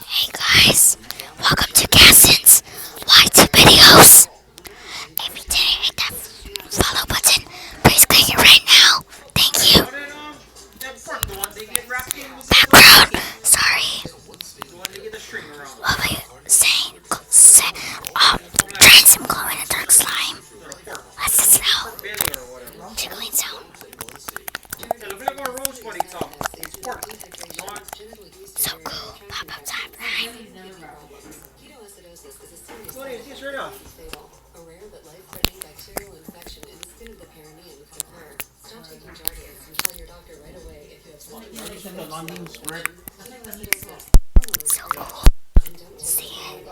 Hey guys, welcome to Gaston's YT videos. If you didn't hit that follow button, please click it right now. Thank you. Background, sorry. What were you saying? Trying some glow in the dark slime. That's the slow tickling sound. So cool. Pop-up time. A rare but life-threatening bacterial infection in the skin of the perineum could occur. Stop taking Jardiance and tell your doctor right away if you have symptoms. So cool. See it.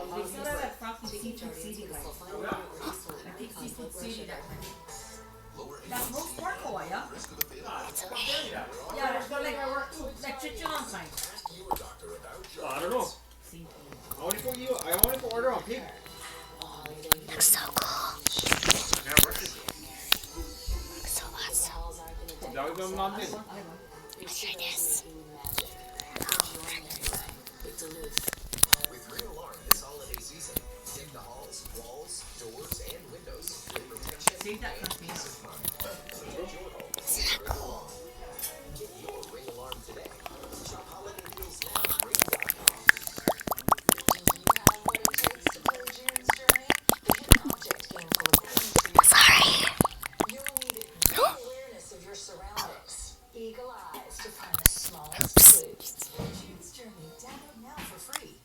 That's most sparkle, yeah? It's okay. Yeah, it's got like chicken on time. I don't know. I want to order on pig. Looks so cool. So awesome. Let's try this. With Green Alarm this holiday season, deck the halls, walls, doors, and windows with protection. Save that for me. Isn't that cool? Get your Ring Alarm today. Shop holiday deals now at ring.com. Sorry. Awareness of your surroundings. Eagle eyes to find the smallest clues. June's Journey. Download now for free.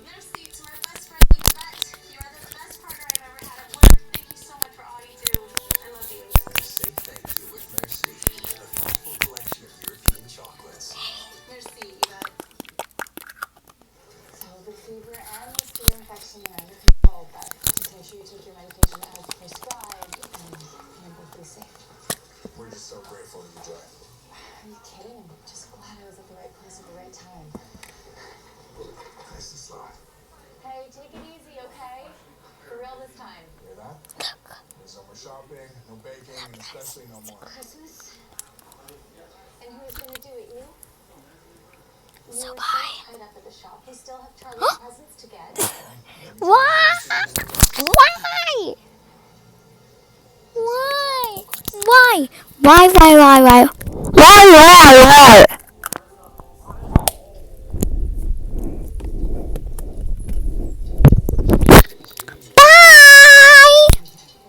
Merci to my best friend Yvette. You are the best partner I've ever had at work. Thank you so much for all you do. I love you. Say thank you with Merci, a thoughtful collection of European chocolates. Merci, Yvette. So the fever and the skin infection are under control, but just make sure you take your medication as prescribed and both be safe. We're just so grateful that you joined. Are you kidding? I'm just glad I was at the right place at the right time. Nice and slow. Hey, take it easy, okay? For real this time. Hear that? There's no more shopping, no baking, and especially no more. Christmas? And who's gonna do it, you? So You were bye. tied up at the shop. We still have Charlie's presents to get. Why? Why? Why? Why? Why? Why? Why? Why? Why? Why?